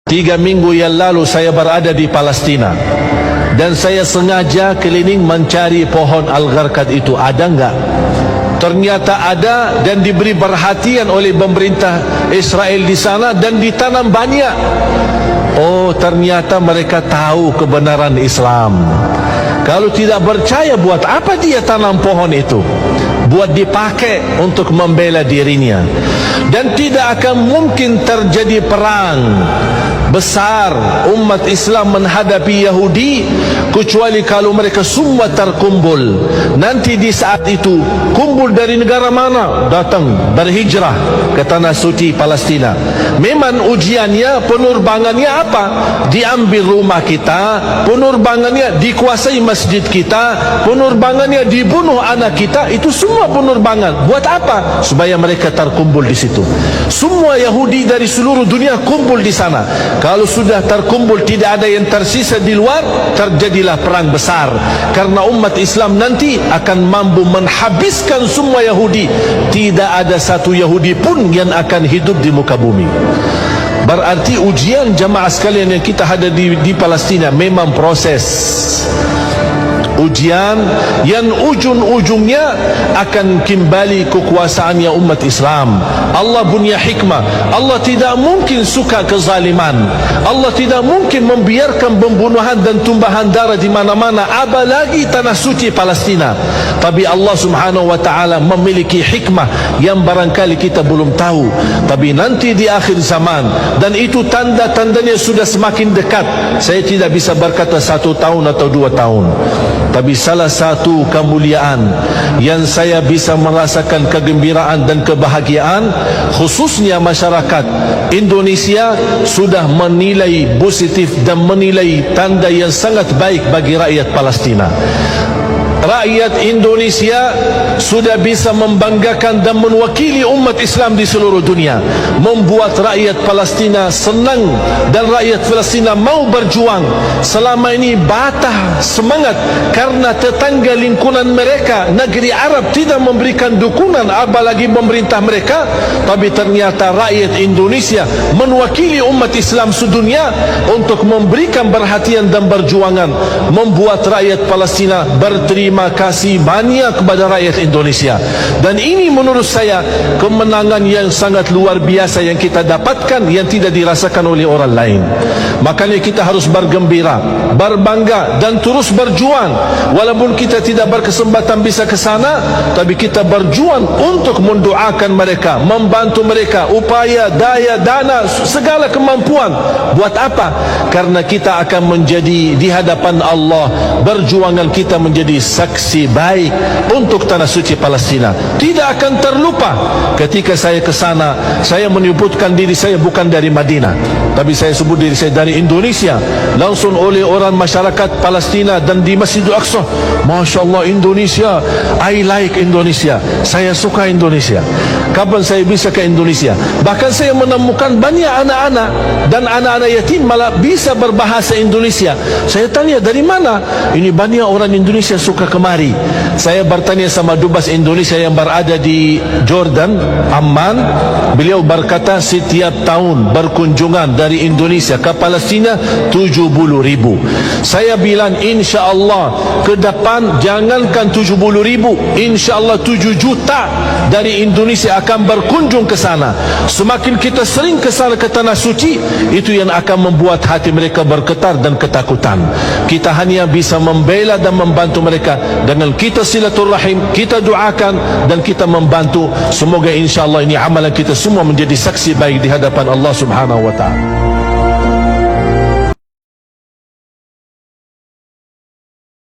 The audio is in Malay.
3 minggu yang lalu saya berada di Palestina dan saya sengaja keliling mencari pohon Al-Gharqad itu. Ada enggak? Ternyata ada dan diberi perhatian oleh pemerintah Israel di sana dan ditanam banyak. Oh, ternyata mereka tahu kebenaran Islam. Kalau tidak percaya, buat apa dia tanam pohon itu? Buat dipakai untuk membela dirinya. Dan tidak akan mungkin terjadi perang besar umat Islam menghadapi Yahudi kecuali kalau mereka semua terkumpul. Nanti di saat itu kumpul dari negara mana? Datang berhijrah ke tanah suci Palestina. Memang ujiannya, penerbangannya apa? Diambil rumah kita, penerbangannya dikuasai masjid kita, penerbangannya dibunuh anak kita. Itu semua penerbangan. Buat apa? Supaya mereka terkumpul di situ. Semua Yahudi dari seluruh dunia kumpul di sana. Kalau sudah terkumpul, tidak ada yang tersisa di luar, terjadilah perang besar. Karena umat Islam nanti akan mampu menghabiskan semua Yahudi. Tidak ada satu Yahudi pun yang akan hidup di muka bumi. Berarti ujian jamaah sekalian yang kita ada di Palestina memang proses ujian yang ujung-ujungnya akan kembali kekuasaannya umat Islam. Allah punya hikmah. Allah tidak mungkin suka kezaliman. Allah tidak mungkin membiarkan pembunuhan dan tumpahan darah di mana-mana, apalagi tanah suci Palestina. Tapi Allah Subhanahu wa taala memiliki hikmah yang barangkali kita belum tahu. Tapi nanti di akhir zaman, dan itu tanda-tandanya sudah semakin dekat. Saya tidak bisa berkata 1 tahun atau 2 tahun. Tapi salah satu kemuliaan yang saya bisa merasakan kegembiraan dan kebahagiaan, khususnya masyarakat Indonesia sudah menilai positif dan menilai tanda yang sangat baik bagi rakyat Palestina. Rakyat Indonesia sudah bisa membanggakan dan mewakili umat Islam di seluruh dunia, membuat rakyat Palestina senang dan rakyat Palestina mau berjuang. Selama ini batah semangat karena tetangga lingkungan mereka, negeri Arab, tidak memberikan dukungan, apalagi pemerintah mereka. Tapi ternyata rakyat Indonesia mewakili umat Islam sedunia untuk memberikan perhatian dan perjuangan, membuat rakyat Palestina berterima kasih banyak kepada rakyat Indonesia. Dan ini menurut saya kemenangan yang sangat luar biasa yang kita dapatkan, yang tidak dirasakan oleh orang lain. Makanya kita harus bergembira, berbangga dan terus berjuang. Walaupun kita tidak berkesempatan bisa ke sana, tapi kita berjuang untuk mendoakan mereka, membantu mereka, upaya, daya, dana, segala kemampuan. Buat apa? Karena kita akan menjadi di hadapan Allah, perjuangan kita menjadi saksi baik untuk tanah suci Palestina. Tidak akan terlupa. Ketika saya ke sana, saya menyebutkan diri saya bukan dari Madinah, tapi saya sebut diri saya dari Indonesia. Langsung oleh orang masyarakat Palestina dan di Masjidul Aqsa, Masya Allah Indonesia, I like Indonesia, saya suka Indonesia. Kapan saya bisa ke Indonesia? Bahkan saya menemukan banyak anak-anak dan anak-anak yatim malah bisa berbahasa Indonesia. Saya tanya, dari mana? Ini banyak orang Indonesia suka kemari. Saya bertanya sama dubes Indonesia yang berada di Jordan, Amman. Beliau berkata setiap tahun berkunjungan dari Indonesia ke Palestina 70.000. Saya bilang insya Allah ke depan jangankan 70.000, insya Allah 7 juta dari Indonesia akan berkunjung ke sana. Semakin kita sering ke sana, ke tanah suci, itu yang akan membuat hati mereka bergetar dan ketakutan. Kita hanya bisa membela dan membantu mereka dengan kita silaturahim, kita doakan dan kita membantu. Semoga insya Allah ini amalan kita semua menjadi saksi baik di hadapan Allah Subhanahu wa ta'ala.